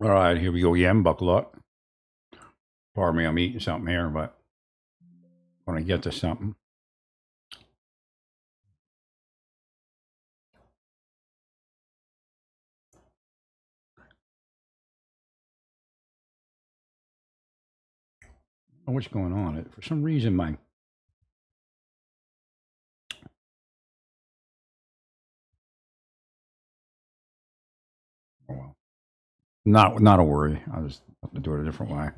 All right, here we go again. Buckle up. Pardon me, I'm eating something here, but I want to get to something. Oh, what's going on? For some reason, my oh well, not a worry. I'll just have to do it a different way.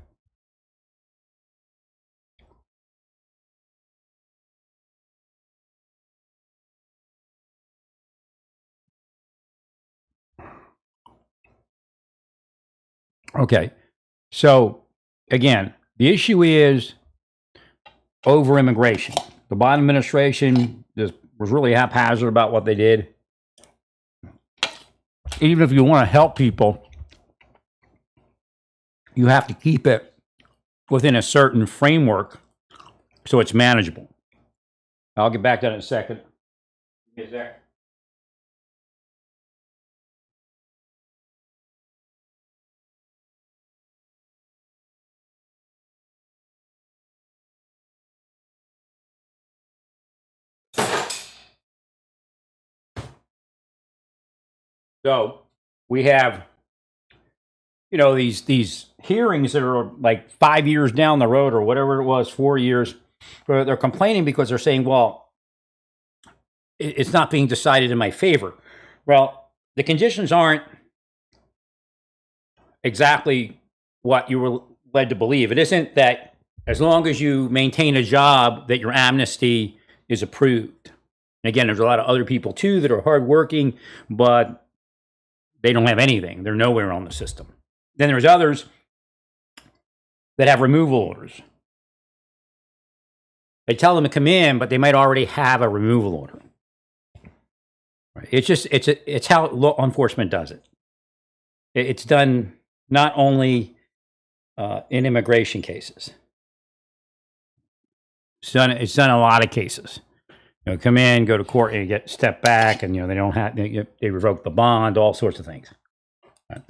Okay, so again, the issue is over immigration. The Biden administration was really haphazard about what they did. Even if you want to help people, you have to keep it within a certain framework so it's manageable. I'll get back to that in a second. Is there? So we have, these hearings that are like 5 years down the road or whatever it was, 4 years, where they're complaining because they're saying, well, it's not being decided in my favor. Well, the conditions aren't exactly what you were led to believe. It isn't that as long as you maintain a job that your amnesty is approved. And again, there's a lot of other people too that are hardworking, but they don't have anything. They're nowhere on the system. Then there's others that have removal orders. They tell them to come in, but they might already have a removal order. It's how law enforcement does it. It's done not only in immigration cases. It's done in a lot of cases. Come in, go to court, and get stepped back, and they don't have they revoke the bond, all sorts of things. Right.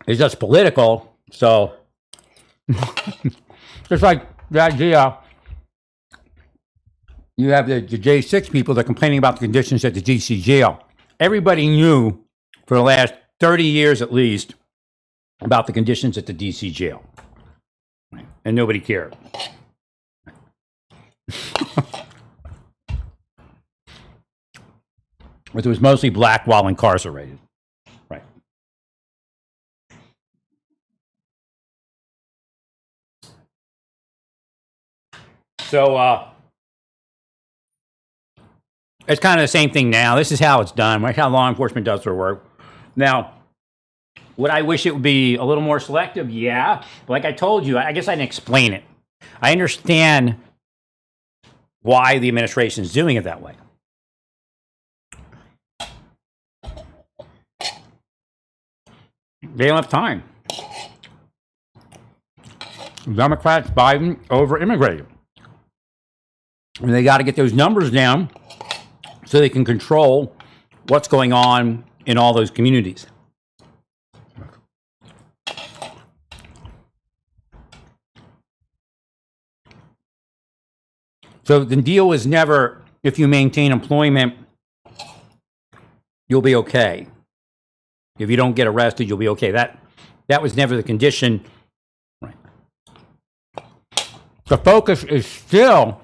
It's just political, so just like the idea. You have the J6 people that are complaining about the conditions at the DC jail. Everybody knew for the last 30 years at least about the conditions at the DC jail. And nobody cared. But it was mostly black while incarcerated. Right. So, it's kind of the same thing now. This is how it's done. Right? How law enforcement does their work. Now, would I wish it would be a little more selective? Yeah. But like I told you, I guess I didn't explain it. I understand why the administration is doing it that way. They don't have time. Democrats, Biden, over immigrated. And they got to get those numbers down so they can control what's going on in all those communities. So the deal is never, if you maintain employment, you'll be okay. If you don't get arrested, you'll be okay. That was never the condition. Right. The focus is still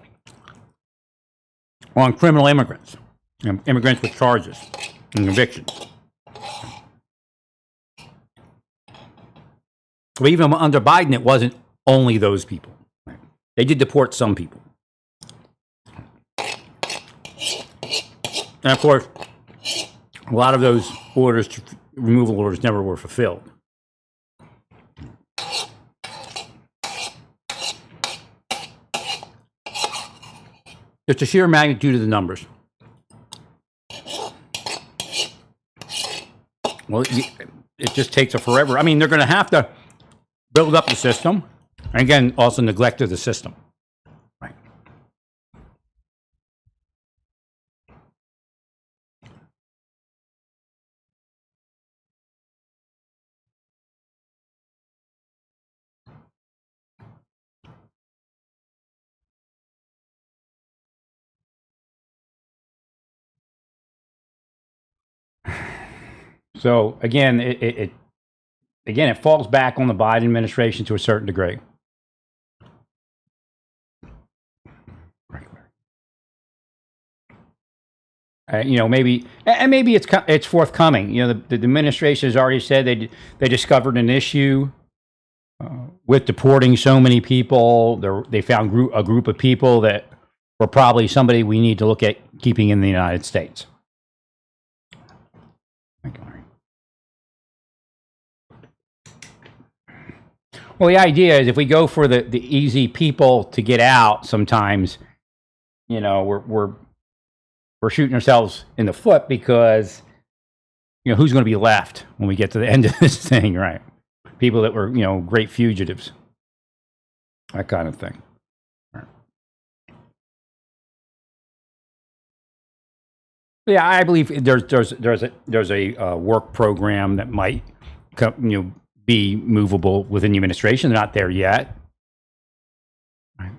on criminal immigrants, immigrants with charges and convictions. But even under Biden, it wasn't only those people. Right. They did deport some people. And of course, a lot of those orders, removal orders, never were fulfilled. It's the sheer magnitude of the numbers. Well, it just takes a forever. I mean, they're going to have to build up the system, and again, also neglect of the system. Right. So again, it falls back on the Biden administration to a certain degree. Maybe it's forthcoming. The administration has already said they discovered an issue with deporting so many people. They found a group of people that were probably somebody we need to look at keeping in the United States. Well, the idea is if we go for the easy people to get out, sometimes, we're shooting ourselves in the foot because, who's going to be left when we get to the end of this thing, right? People that were, great fugitives, that kind of thing. Yeah, I believe there's a work program that might, be movable within the administration. They're not there yet. Right.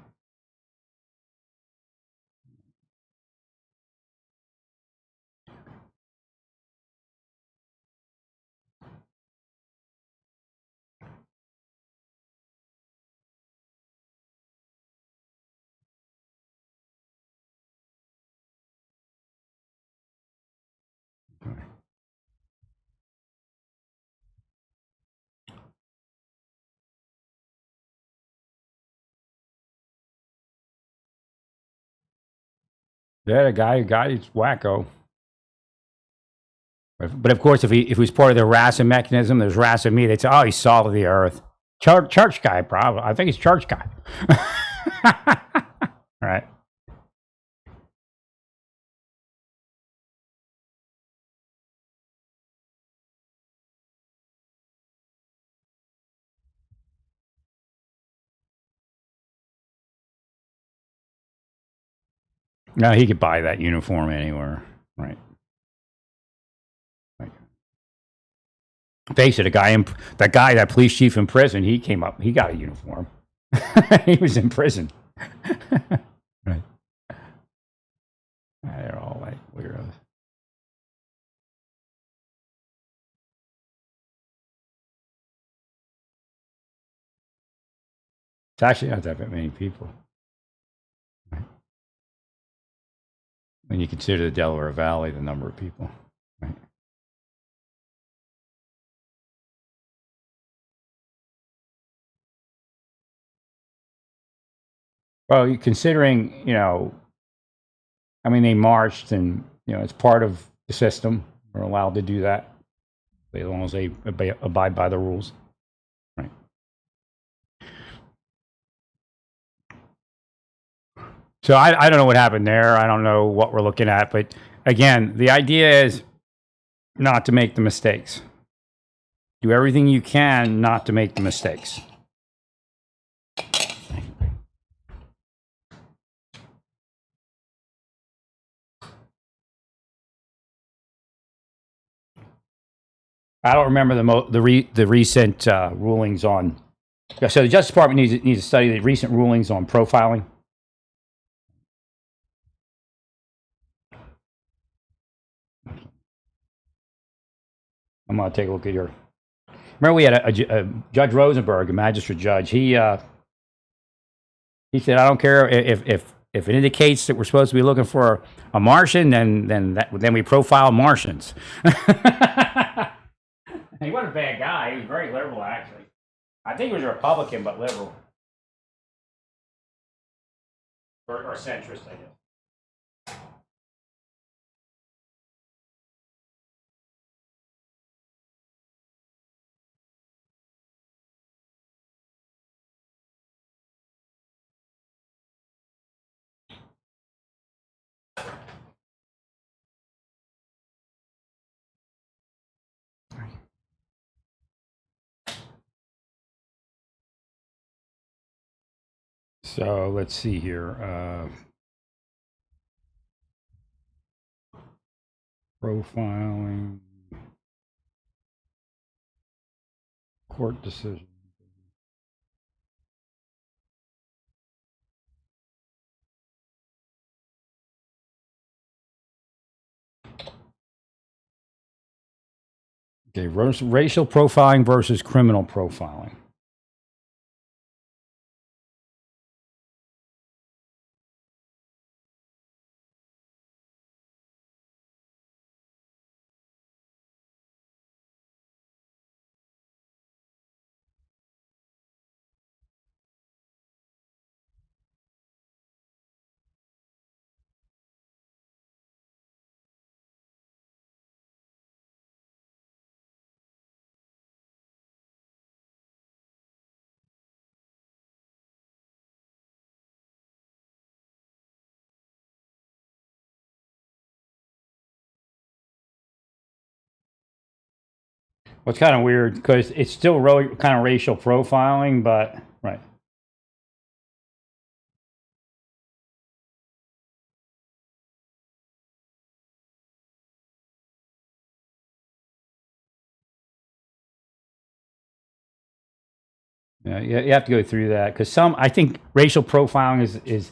Yeah, the guy is wacko. But of course, if he was part of the harassing mechanism, there's harassing me. They'd say, "Oh, he's salt of the earth." Church guy, probably. I think he's church guy. Right. No, he could buy that uniform anywhere. Right. Face it, that police chief in prison, he came up, he got a uniform. He was in prison. Right. They're all like weirdos. It's actually not that many people. Right. When you consider the Delaware Valley, the number of people. Right. Well, considering, I mean, they marched and, it's part of the system. We're allowed to do that as long as they abide by the rules. Right. So I don't know what happened there. I don't know what we're looking at. But again, the idea is not to make the mistakes. Do everything you can not to make the mistakes. I don't remember the recent rulings on. So the Justice Department needs to study the recent rulings on profiling. I'm going to take a look at your. Remember, we had a Judge Rosenberg, a magistrate judge. He said, "I don't care if it indicates that we're supposed to be looking for a Martian, then we profile Martians." He wasn't a bad guy. He was very liberal, actually. I think he was a Republican, but liberal. Or centrist, I guess. So let's see here. Profiling, court decision. Okay, racial profiling versus criminal profiling. What's kind of weird because it's still really kind of racial profiling, but right. Yeah, you have to go through that because I think racial profiling is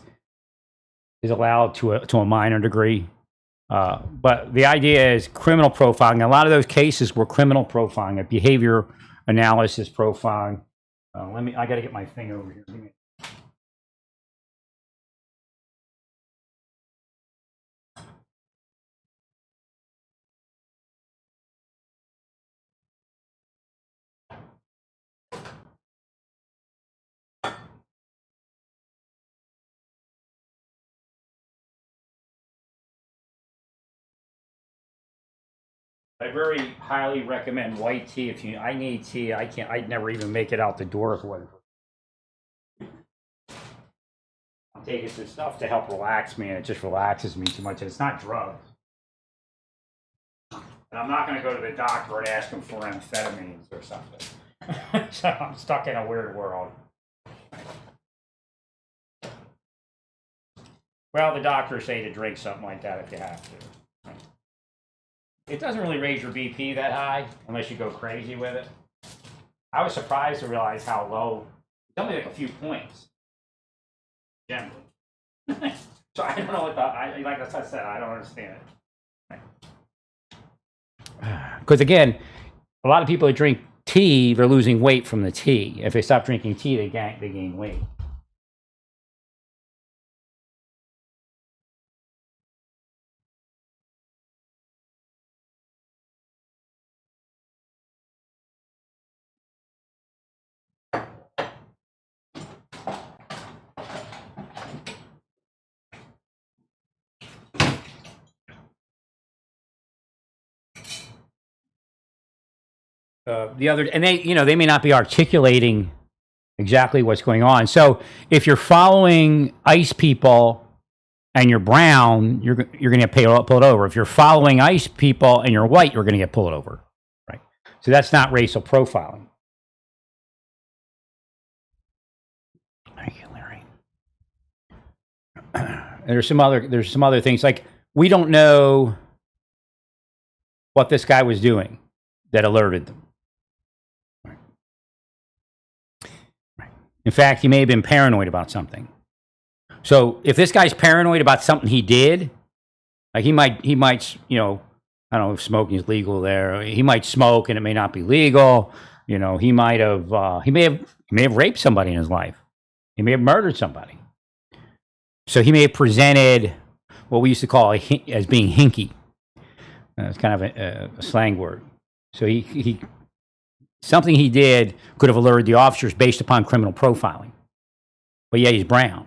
allowed to a minor degree, but the idea is criminal profiling. A lot of those cases were criminal profiling, a behavior analysis profiling. I got to get my thing over here. I very highly recommend white tea. If you, I need tea. I can't. I'd never even make it out the door if it wasn't. I'm taking some stuff to help relax me, and it just relaxes me too much. And it's not drugs. And I'm not going to go to the doctor and ask him for amphetamines or something. So I'm stuck in a weird world. Well, the doctors say to drink something like that if you have to. It doesn't really raise your BP that high unless you go crazy with it. I was surprised to realize how low. It's only like a few points, generally. So I don't know what like I said, I don't understand it. Because again, a lot of people that drink tea, they're losing weight from the tea. If they stop drinking tea, they gain weight. The other, and they may not be articulating exactly what's going on. So if you're following ICE people and you're brown, you're going to get pulled over. If you're following ICE people and you're white, you're going to get pulled over. Right. So that's not racial profiling. Thank you, Larry. There's some other things like we don't know what this guy was doing that alerted them. In fact, he may have been paranoid about something. So if this guy's paranoid about something he did, like he might, I don't know if smoking is legal there. He might smoke and it may not be legal. He may have raped somebody in his life. He may have murdered somebody. So he may have presented what we used to call as being hinky. It's kind of a slang word. So he something he did could have alerted the officers based upon criminal profiling. But yeah, he's brown.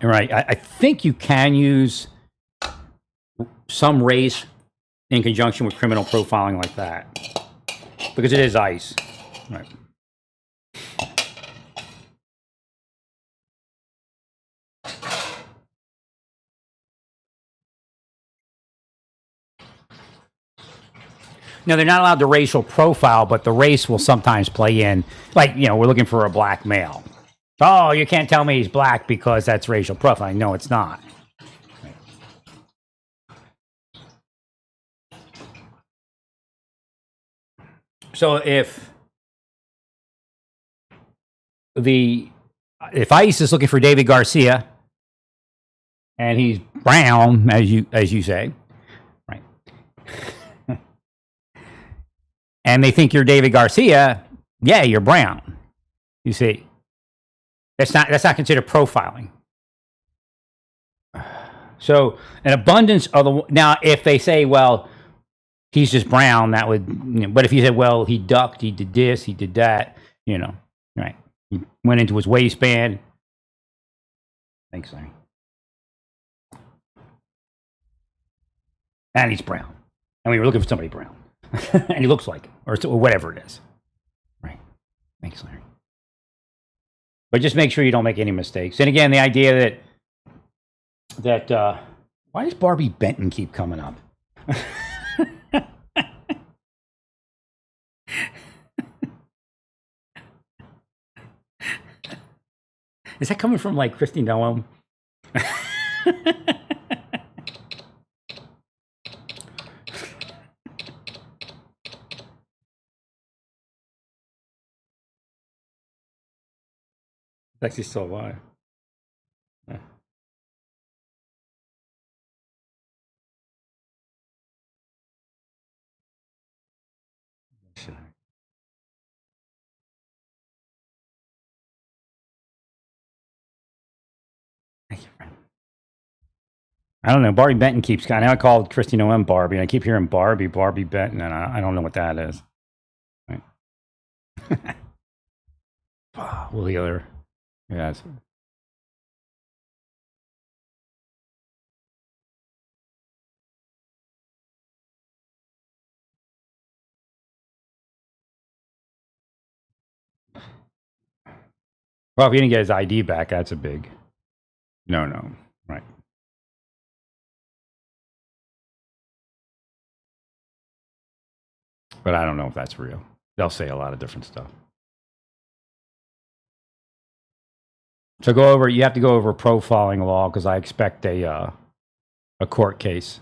All right. I think you can use some race in conjunction with criminal profiling like that because it is ICE. Right. Now, they're not allowed to racial profile, but the race will sometimes play in. Like, we're looking for a black male. Oh, you can't tell me he's black because that's racial profiling. No, it's not. So if if ICE is looking for David Garcia and he's brown, as you say, right, and they think you're David Garcia, yeah, you're brown. You see, that's not considered profiling. So an abundance of the now, if they say, well, he's just brown, that would. But if you said, well, he ducked, he did this, he did that, right? He went into his waistband. Thanks, Larry. And he's brown, and we were looking for somebody brown, and he looks like it, or whatever it is, right? Thanks, Larry. But just make sure you don't make any mistakes. And again, the idea that why does Barbie Benton keep coming up? Is that coming from like Christy Noam? Actually still alive. Yeah. Thank you, friend. I don't know. Barbie Benton keeps kind of. I called Christy Noem Barbie, and I keep hearing Barbie Benton, and I don't know what that is. Right. Will the other? Yeah. Well, if he didn't get his ID back, that's a big no. Right. But I don't know if that's real. They'll say a lot of different stuff. So you have to go over profiling law because I expect a court case.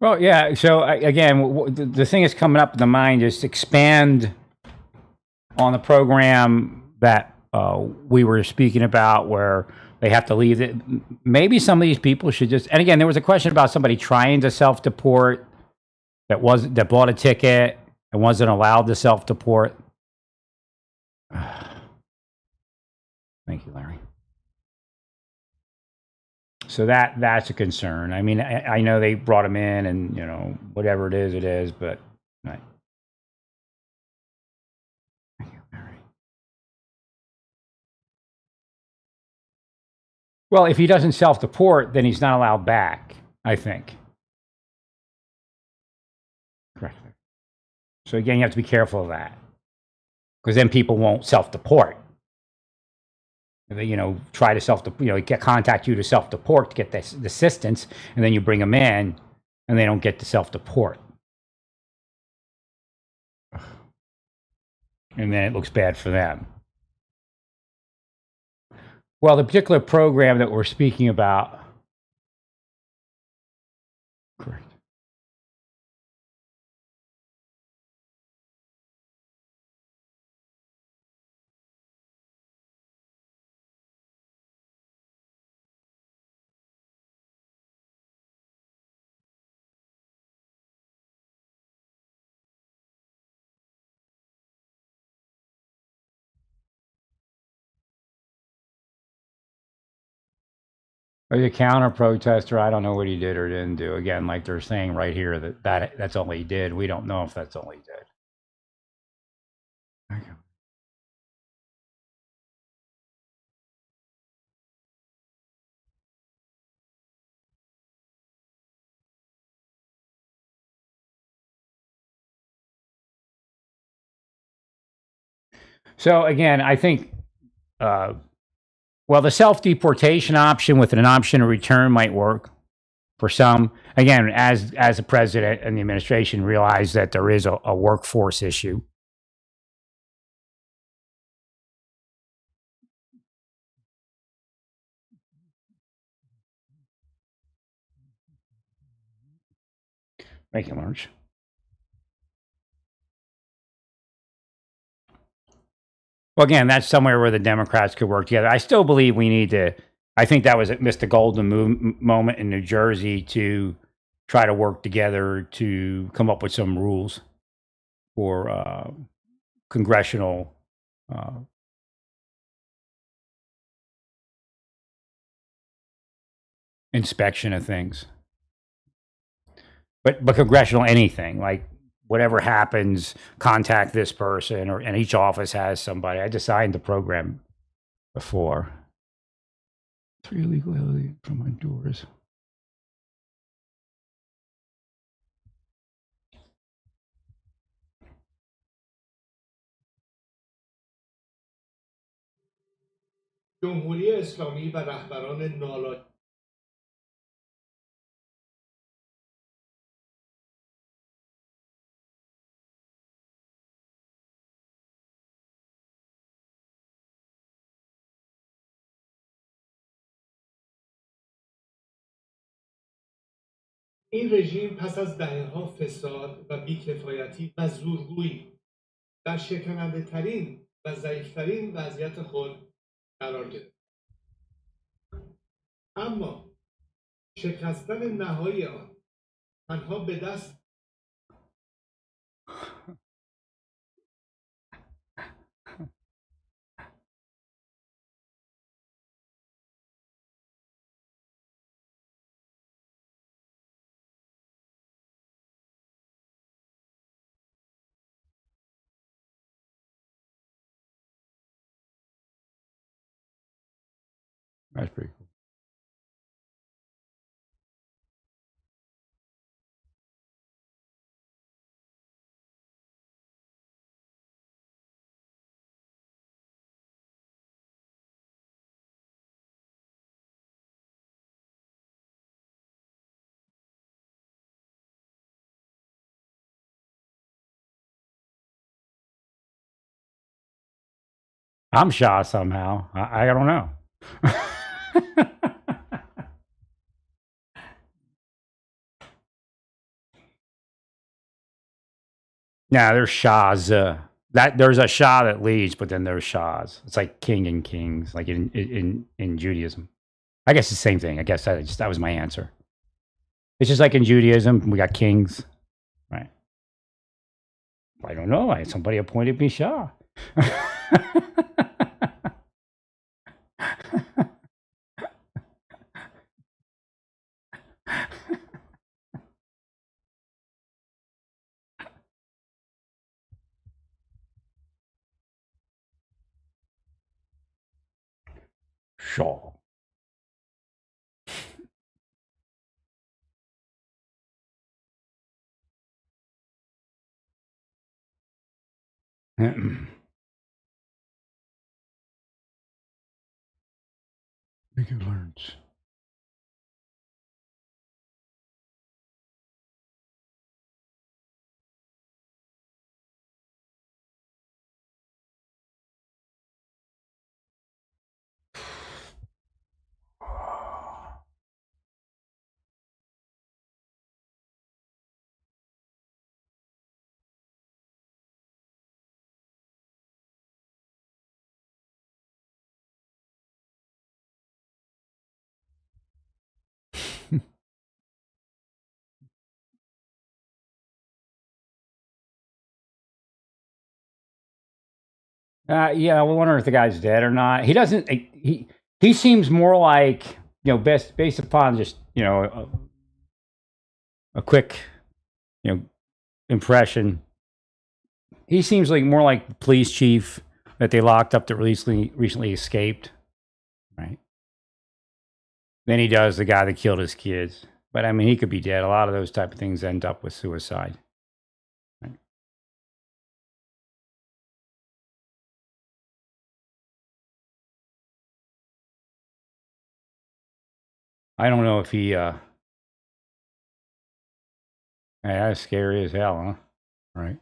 Well, yeah. So again, the thing that's coming up in the mind is to expand on the program that we were speaking about, where they have to leave it. Maybe some of these people should just. And again, there was a question about somebody trying to self-deport that bought a ticket and wasn't allowed to self-deport. Thank you, Larry. So that's a concern. I mean, I know they brought him in, and whatever it is. But right. Thank you, Larry. Well, if he doesn't self-deport, then he's not allowed back, I think. Correct. So again, you have to be careful of that, because then people won't self-deport. They, try to contact you to self-deport to get the assistance, and then you bring them in, and they don't get to self-deport. And then it looks bad for them. Well, the particular program that we're speaking about. Correct. Or the counter protester, I don't know what he did or didn't do. Again, like they're saying right here that's all he did. We don't know if that's all he did. Okay. So again, I think Well, the self-deportation option with an option to return might work for some. Again, as the president and the administration realize that there is a workforce issue. Making lunch. Well, again, that's somewhere where the Democrats could work together. I still believe we need to. I think that was missed a golden moment in New Jersey to try to work together to come up with some rules for congressional inspection of things. But congressional anything, like whatever happens, contact this person, and each office has somebody. I designed the program before. 3 illegal aliens from Honduras. جمهوری اسلامی و رهبران نالاک این رژیم پس از دهه‌ها فساد و بیکفایتی و زورگویی در شکننده‌ترین و ضعیف‌ترین وضعیت خود قرار گرفت. اما شکستن نهایی آن تنها به دست That's pretty cool. I'm shy somehow. I don't know. Nah, there's shahs. That there's a shah that leads, but then there's shahs. It's like king and kings, like in Judaism. I guess the same thing. I guess that was my answer. It's just like in Judaism, we got kings, right? I don't know. Somebody appointed me shah. Shaw. Make it learns. Yeah, we wonder if the guy's dead or not. He doesn't. He seems more like, based upon just a quick impression. He seems like more like the police chief that they locked up that recently escaped, right? Than he does the guy that killed his kids. But I mean, he could be dead. A lot of those type of things end up with suicide. Right? I don't know if he. Yeah, that's scary as hell, huh? Right.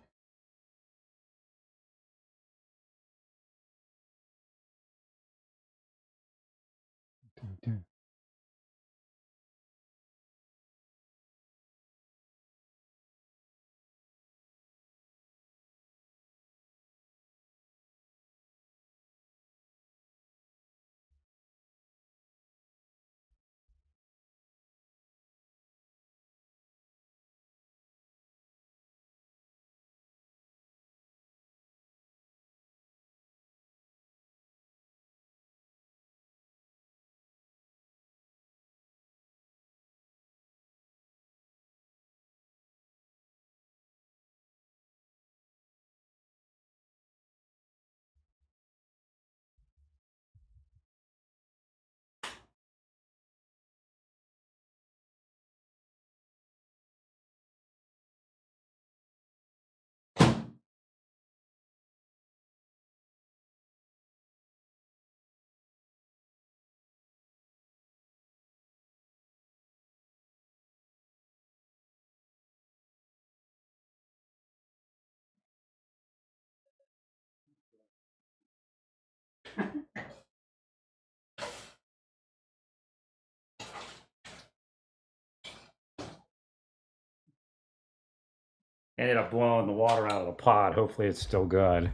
Ended up blowing the water out of the pot. Hopefully, it's still good.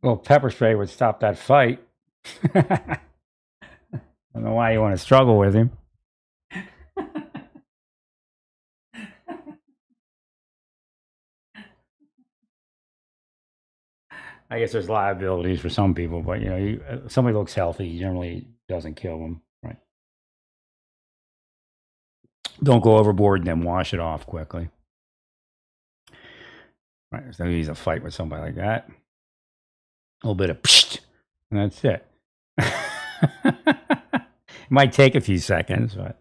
Well, pepper spray would stop that fight. I don't know why you want to struggle with him. I guess there's liabilities for some people, but somebody looks healthy, generally doesn't kill them, right? Don't go overboard and then wash it off quickly. Right, there's no use a fight with somebody like that. A little bit of psht, and that's it. It might take a few seconds, but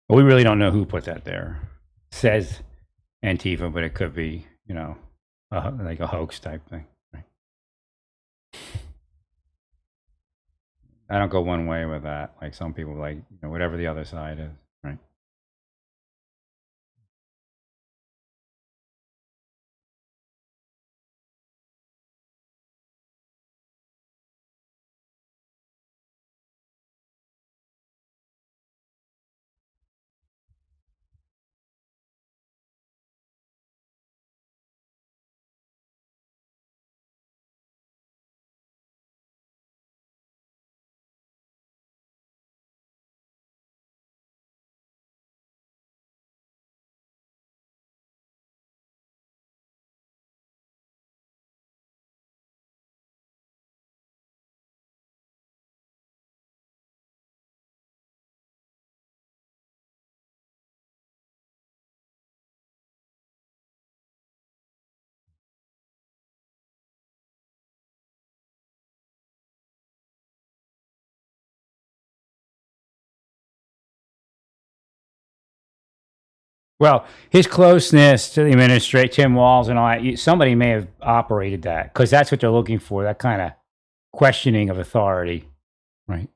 we really don't know who put that there. Says Antifa, but it could be, like a hoax type thing. Right? I don't go one way with that. Like some people, like whatever the other side is. Right? Well, his closeness to the administration, Tim Walz, and all that, somebody may have operated that because that's what they're looking for. That kind of questioning of authority, right?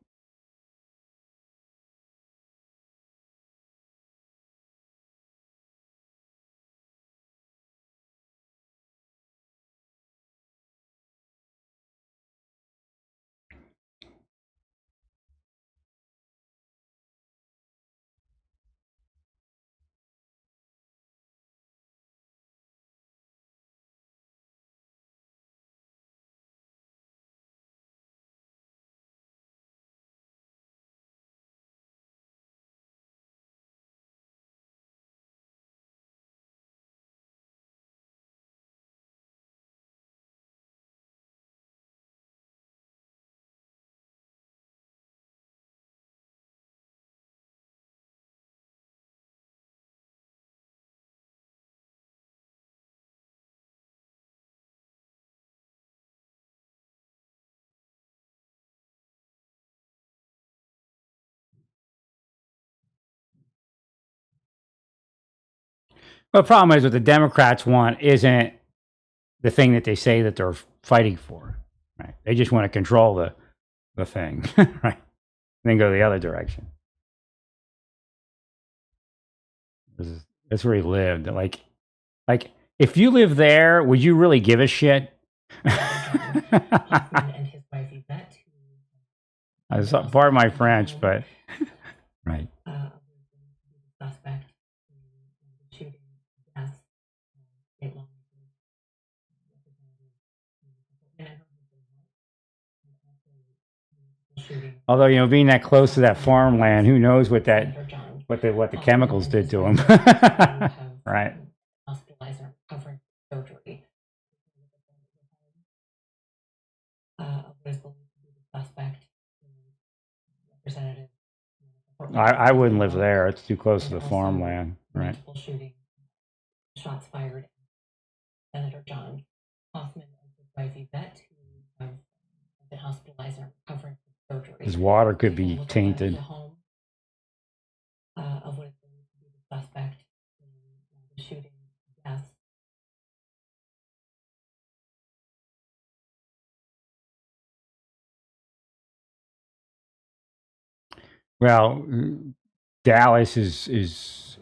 But the problem is what the Democrats want isn't the thing that they say that they're fighting for. Right? They just want to control the thing, right? Then go the other direction. That's where he lived. Like if you live there, would you really give a shit? Pardon my French, but right. Although, you know, being that close to that farmland, who knows what the chemicals did to him, right? I wouldn't live there. It's too close to the farmland, right? Shots fired. Senator John Hoffman and his wife Yvette, who have been hospitalized and recovering from surgery. His water could be tainted. Of what is believed to be the suspect in the shooting death. Well, Dallas is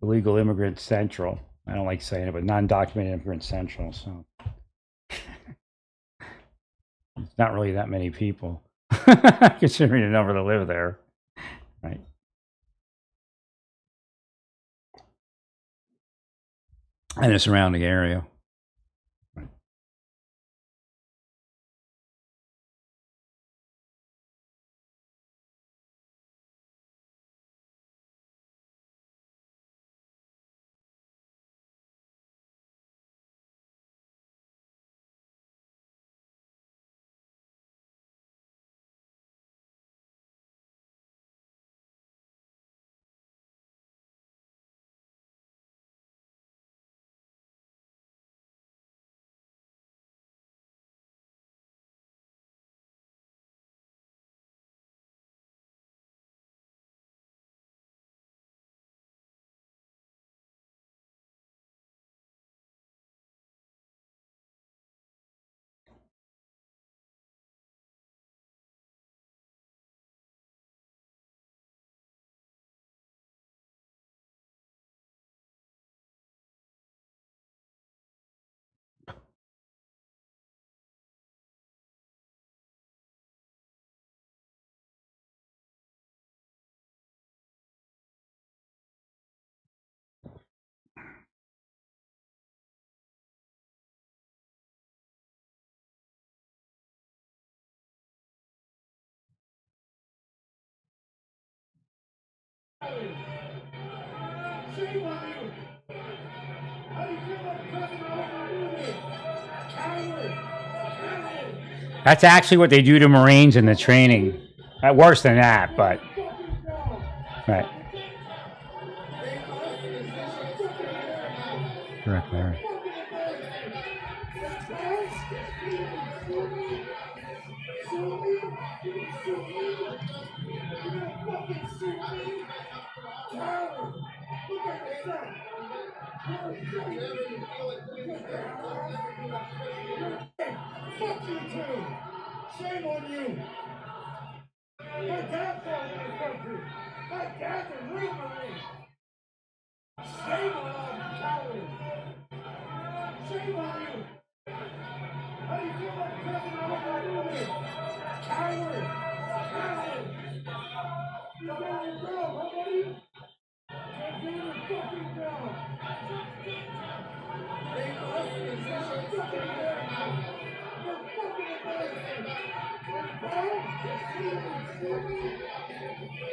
illegal immigrant central. I don't like saying it, but non-documented immigrant central. So it's not really that many people, considering the number that live there, right? And the surrounding area. That's actually what they do to Marines in the training. Worse than that, but right. Correct there. Fuck you too! Shame on you! My dad fought in this country! My dad's a real Marine! Shame on all you cowards! Shame on you! How do you feel like President Obama is? Coward! Coward! You got your job, how about you? Get your fucking job! They lost positions to America! You're fucking embarrassing!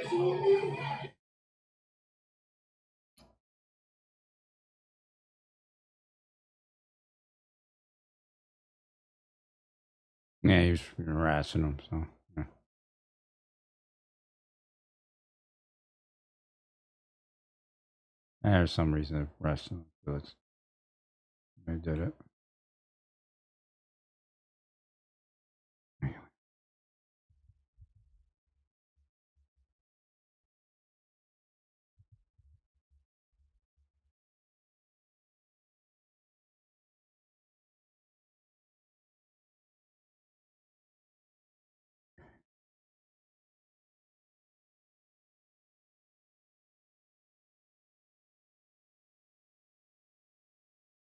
See me? Yeah, he was harassing him. So yeah. There's some reason to arrest him. So they did it. Anyway.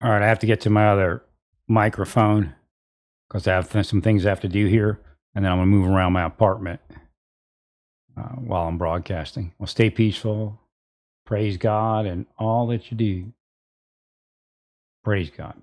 All right, I have to get to my other microphone because I have some things I have to do here, and then I'm gonna move around my apartment while I'm broadcasting. Well, stay peaceful, praise God, and all that you do. Praise God.